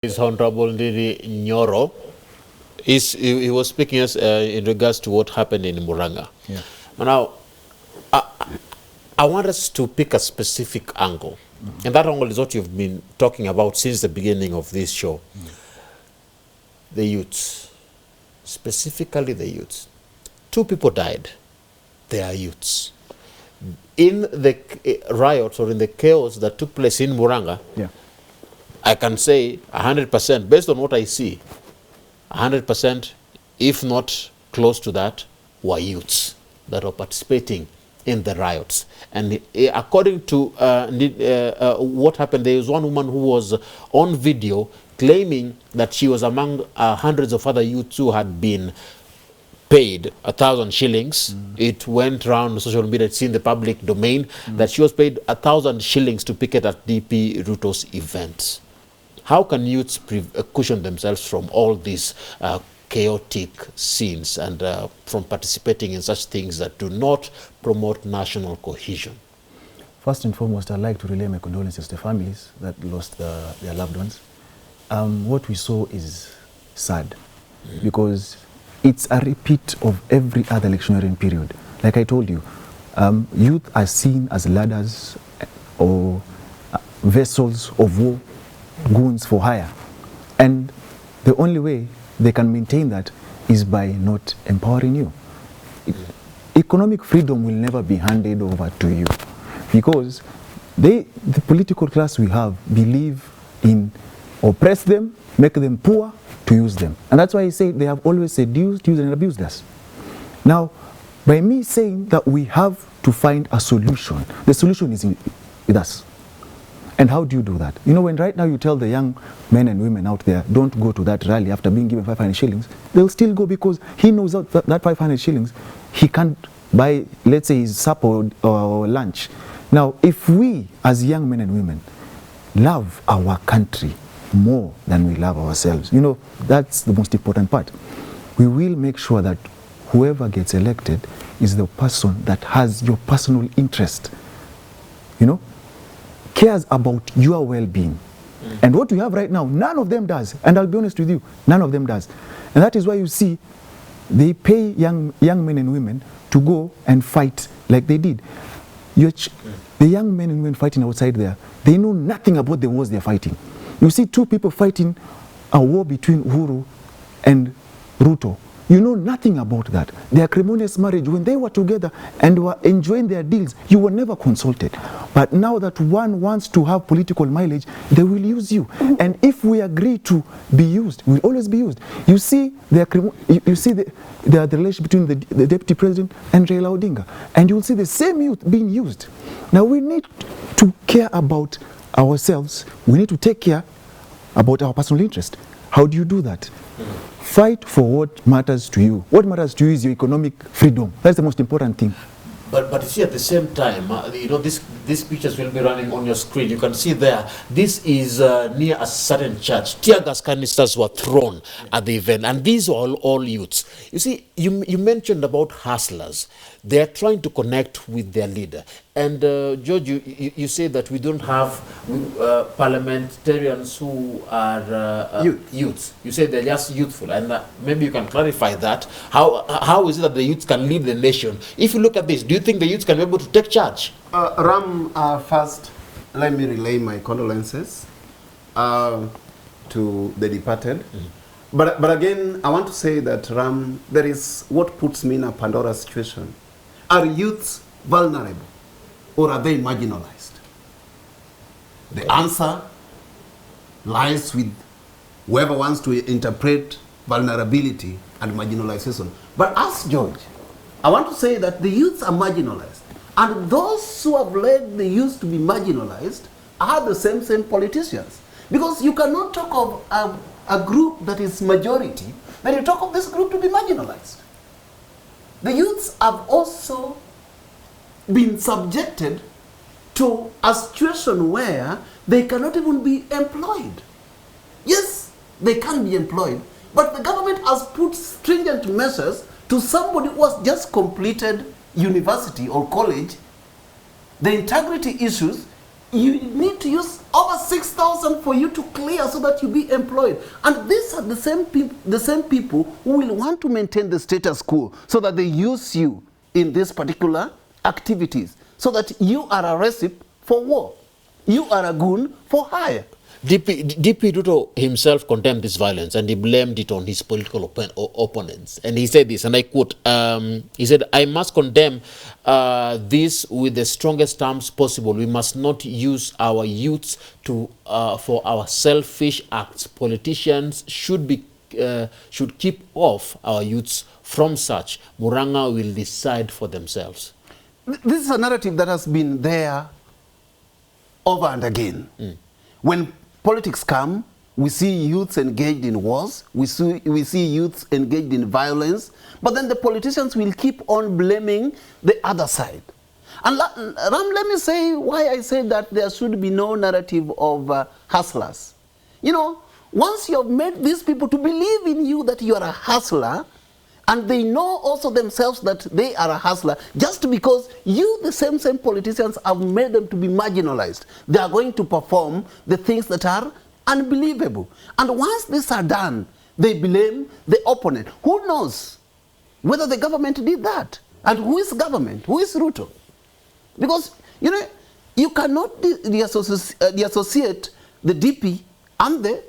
His Honorable Ndiri Nyoro, he was speaking us in regards to what happened in Muranga. Yeah. Now, I want us to pick a specific angle, and that angle is what you've been talking about since the beginning of this show. The youths, specifically the youths. 2 people died. They are youths. In the riots or in the chaos that took place in Muranga, Yeah. I can say 100%, based on what I see, 100%, if not close to that, were youths that were participating in the riots. And according to what happened, there was one woman who was on video claiming that she was among hundreds of other youths who had been paid 1,000 shillings. It went around social media, it's in the public domain, that she was paid 1,000 shillings to picket at DP Ruto's events. How can youths cushion themselves from all these chaotic scenes and from participating in such things that do not promote national cohesion? First and foremost, I'd like to relay my condolences to families that lost their loved ones. What we saw is sad because it's a repeat of every other electioneering period. Like I told you, youth are seen as ladders or vessels of war, goons for hire. And the only way they can maintain that is by not empowering you. Economic freedom will never be handed over to you because the political class we have believe in oppress them, make them poor, to use them. And that's why I say they have always seduced, used, and abused us. Now, by me saying that we have to find a solution, the solution is with us. And how do you do that? You know, when right now you tell the young men and women out there, don't go to that rally after being given 500 shillings, they'll still go because he knows that 500 shillings, he can't buy, let's say, his supper or lunch. Now, if we, as young men and women, love our country more than we love ourselves, you know, that's the most important part. We will make sure that whoever gets elected is the person that has your personal interest, you know, cares about your well-being. And what we have right now, none of them does. And I'll be honest with you, none of them does. And that is why you see they pay young men and women to go and fight like they did. The young men and women fighting outside there, they know nothing about the wars they're fighting. You see 2 people fighting a war between Uhuru and Ruto. You know nothing about that. Their acrimonious marriage, when they were together and were enjoying their deals, you were never consulted. But now that one wants to have political mileage, they will use you. And if we agree to be used, we'll always be used. You see the relation between the deputy president and Raila Odinga, and you'll see the same youth being used. Now we need to care about ourselves. We need to take care about our personal interest. How do you do that? Fight for what matters to you. What matters to you is your economic freedom. That's the most important thing. But you see, at the same time, you know, these pictures will be running on your screen. You can see there, this is near a certain church. Tear gas canisters were thrown at the event, and these were all youths. You see, you mentioned about hustlers. They are trying to connect with their leader. And George, you say that we don't have parliamentarians who are youths. You say they're just youthful, and maybe you can clarify that. How is it that the youths can lead the nation? If you look at this, do you think the youths can be able to take charge? Ram, first, let me relay my condolences to the departed. But again, I want to say that, Ram, there is what puts me in a Pandora situation. Are youths vulnerable or are they marginalized? The answer lies with whoever wants to interpret vulnerability and marginalization. But as George, I want to say that the youths are marginalized. And those who have led the youth to be marginalized are the same politicians. Because you cannot talk of a group that is majority, then you talk of this group to be marginalized. The youths have also been subjected to a situation where they cannot even be employed. Yes, they can be employed, but the government has put stringent measures to somebody who has just completed university or college. The integrity issues you need to use over 6,000 for you to clear so that you be employed. And these are the same people who will want to maintain the status quo so that they use you in these particular activities so that you are a recipe for war. You are a goon for hire. DP Ruto himself condemned this violence and he blamed it on his political opponents. And he said this, and I quote, he said, "I must condemn this with the strongest terms possible. We must not use our youths for our selfish acts. Politicians should keep off our youths from such. Muranga will decide for themselves." This is a narrative that has been there over and again. When politics come, we see youths engaged in wars, we see youths engaged in violence, but then the politicians will keep on blaming the other side. And Ram, let me say why I say that there should be no narrative of hustlers. You know, once you have made these people to believe in you that you are a hustler, and they know also themselves that they are a hustler, just because you, the same politicians, have made them to be marginalized. They are going to perform the things that are unbelievable. And once these are done, they blame the opponent. Who knows whether the government did that? And who is government? Who is Ruto? Because, you know, you cannot deassociate the DP and the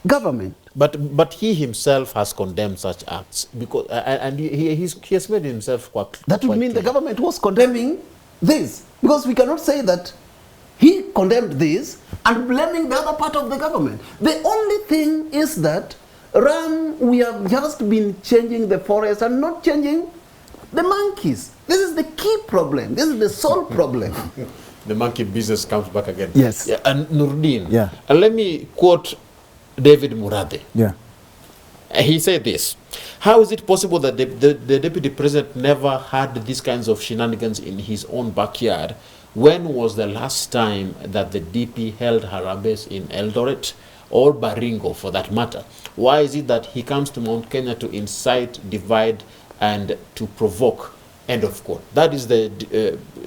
government. But he himself has condemned such acts because, and he has made himself quite. That would mean the government was condemning this, because we cannot say that he condemned this and blaming the other part of the government. The only thing is that, Ram, we have just been changing the forest and not changing the monkeys. This is the key problem. This is the sole problem. The monkey business comes back again. Yes. Yeah, and Nurdin. Yeah. And let me quote David Murathe. Yeah. He said this: "How is it possible that the deputy president never had these kinds of shenanigans in his own backyard? When was the last time that the DP held Harambes in Eldoret or Baringo for that matter? Why is it that he comes to Mount Kenya to incite, divide, and to provoke?" End of quote. That is the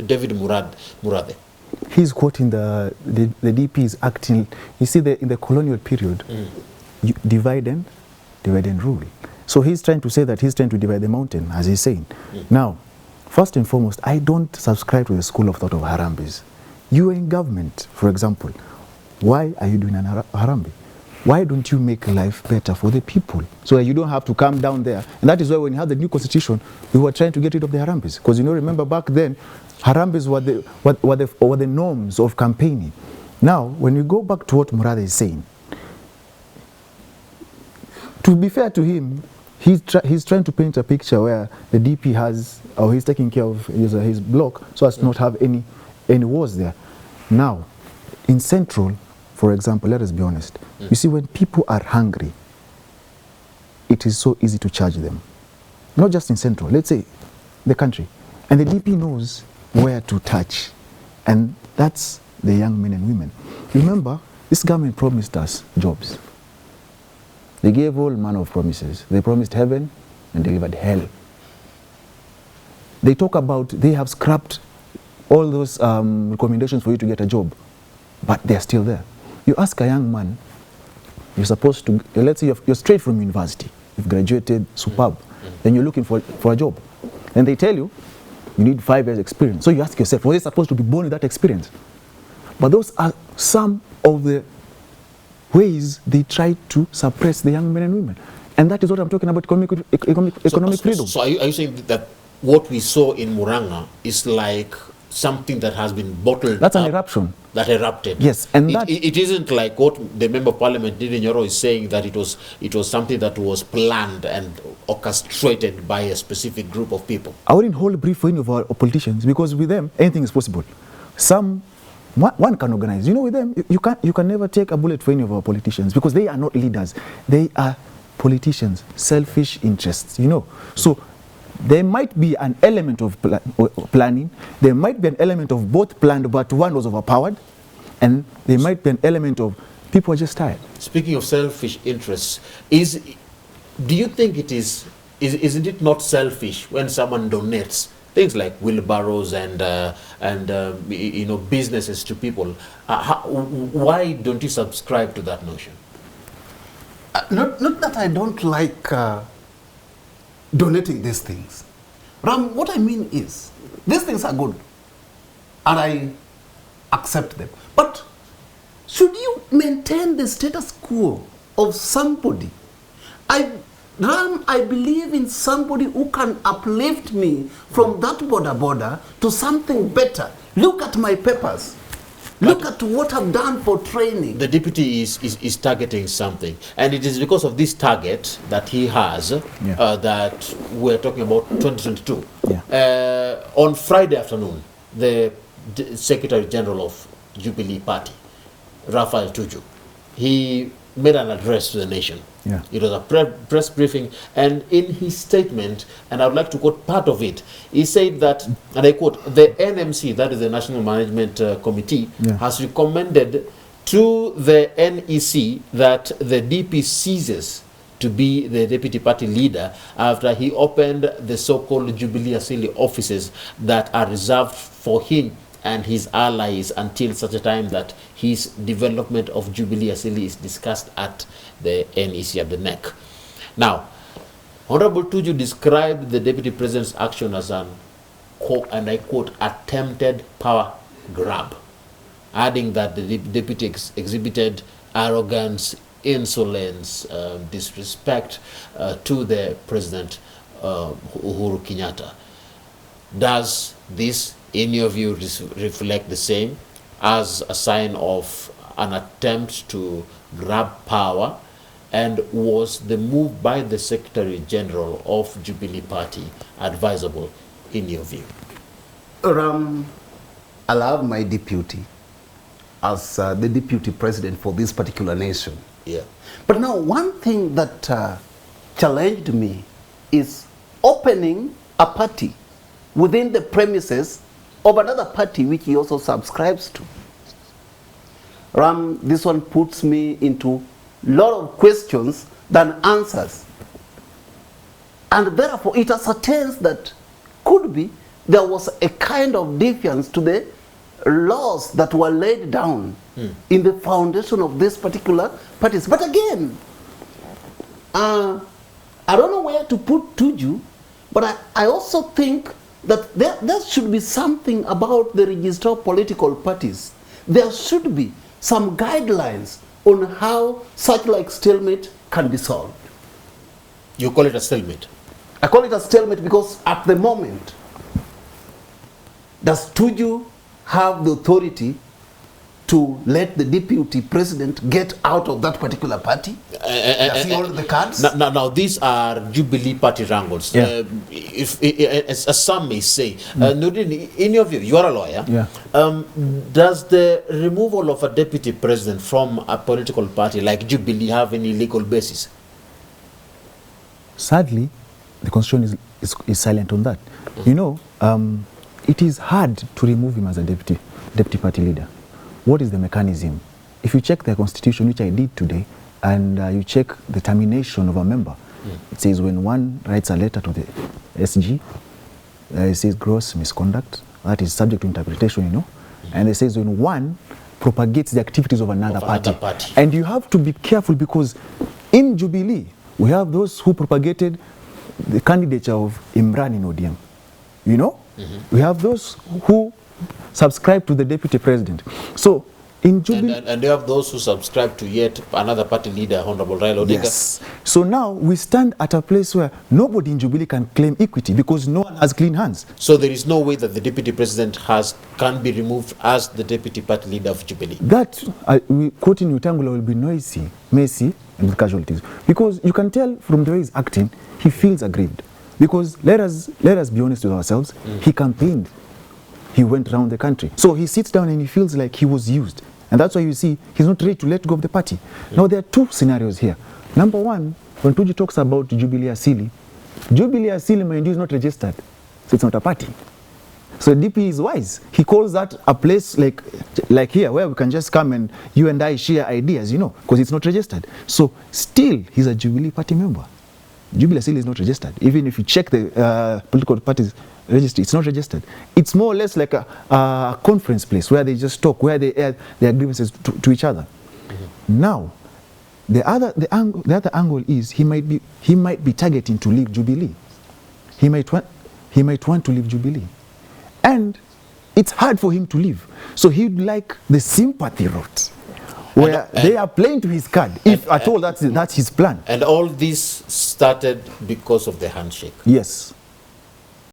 David Murathe. He's quoting the DP is acting. You see, in the colonial period, you divide and rule. So he's trying to say that he's trying to divide the mountain, as he's saying. Now, first and foremost, I don't subscribe to the school of thought of Harambes. You are in government, for example. Why are you doing an Harambe? Why don't you make life better for the people so that you don't have to come down there? And that is why when you had the new constitution, we were trying to get rid of the Harambes. Because, you know, remember back then, Harambes were the norms of campaigning. Now, when you go back to what Murathe is saying, to be fair to him, he's trying to paint a picture where the DP has, or he's taking care of his block so as to not have any wars there. Now, in Central, for example, let us be honest. You see, when people are hungry, it is so easy to charge them. Not just in Central, let's say the country. And the DP knows where to touch. And that's the young men and women. Remember, this government promised us jobs. They gave all manner of promises. They promised heaven and delivered hell. They talk about, they have scrapped all those recommendations for you to get a job, but they're still there. You ask a young man, you're supposed to, let's say you're straight from university, you've graduated, superb, then you're looking for a job. And they tell you, you need 5 years experience. So you ask yourself, were they supposed to be born with that experience? But those are some of the ways they try to suppress the young men and women. And that is what I'm talking about, economic freedom. So are you saying that what we saw in Muranga is like something that has been bottled That's up, an eruption. that erupted? Yes, and it isn't like what the member of parliament did in Nyoro is saying, that it was something that was planned and orchestrated by a specific group of people. I wouldn't hold a brief for any of our politicians, because with them anything is possible. One can organize. You know, with them you can never take a bullet for any of our politicians, because they are not leaders. They are politicians, selfish interests. You know, so there might be an element of planning. There might be an element of both planned, but one was overpowered. And there might be an element of people are just tired. Speaking of selfish interests, do you think isn't it not selfish when someone donates? things like wheelbarrows and businesses to people. Why don't you subscribe to that notion? Not that I don't like donating these things. Ram, what I mean is, these things are good, and I accept them. But should you maintain the status quo of somebody? I believe in somebody who can uplift me from that border to something better. Look at my papers. Look at what I've done for training. The deputy is targeting something, and it is because of this target that he has that we're talking about 2022. Yeah. On Friday afternoon, the Secretary General of Jubilee Party, Raphael Tuju, he made an address to the nation. Yeah. It was a press briefing, and in his statement, and I would like to quote part of it, he said that, and I quote, the NMC, that is the National Management Committee, has recommended to the NEC that the DP ceases to be the deputy party leader after he opened the so-called Jubilee Assembly offices that are reserved for him and his allies until such a time that his development of Jubilee Assembly is discussed at the NEC at the NEC. Now, Honorable Tuju described the Deputy President's action as an, and I quote, attempted power grab, adding that the Deputy exhibited arrogance, insolence, disrespect to the President Uhuru Kenyatta. Does this, in your view, reflect the same as a sign of an attempt to grab power? And was the move by the Secretary General of Jubilee Party advisable in your view? I love my deputy as the deputy president for this particular nation. Yeah. But now one thing that challenged me is opening a party within the premises of another party which he also subscribes to. This one puts me into a lot of questions than answers. And therefore it ascertains that could be there was a kind of defiance to the laws that were laid down in the foundation of this particular parties. But again, I don't know where to put Tuju, but I also think that there should be something about the register of political parties. There should be some guidelines on how such like stalemate can be solved. You call it a stalemate? I call it a stalemate because at the moment, does Tuju have the authority to let the deputy president get out of that particular party? Does he hold the cards? Now these are Jubilee Party Wrangles. Yeah. As some may say, Nurdin, in your view, you are a lawyer. Yeah. Does the removal of a deputy president from a political party like Jubilee have any legal basis? Sadly, the Constitution is silent on that. You know, it is hard to remove him as a deputy party leader. What is the mechanism? If you check the Constitution, which I did today, and you check the termination of a member, it says when one writes a letter to the SG, it says gross misconduct, that is subject to interpretation, you know, and it says when one propagates the activities of another party. And you have to be careful because in Jubilee, we have those who propagated the candidature of Imran in ODM, you know? We have those who subscribe to the deputy president. So in Jubilee, and you have those who subscribe to yet another party leader, Honorable Raila Odinga. yes. So now we stand at a place where nobody in Jubilee can claim equity because no one has clean hands. So there is no way that the deputy president can be removed as the deputy party leader of Jubilee. That quoting Utangula will be noisy, messy, and with casualties, because you can tell from the way he's acting, he feels aggrieved. Because let us be honest with ourselves. He campaigned. He went around the country. So he sits down and he feels like he was used. And that's why you see he's not ready to let go of the party. Now there are two scenarios here. Number one, when Tuju talks about Jubilee Asili, mind you, is not registered. So it's not a party. So DP is wise. He calls that a place like here where we can just come and you and I share ideas, you know, because it's not registered. So still he's a Jubilee Party member. Jubilee still is not registered. Even if you check the political parties registry, it's not registered. It's more or less like a conference place where they just talk, where they air their grievances to each other. Now, the other angle is he might be targeting to leave Jubilee. He might want to leave Jubilee, and it's hard for him to leave. So he'd like the sympathy route, where they are playing to his card. If at all that's his plan. And all this started because of the handshake. Yes.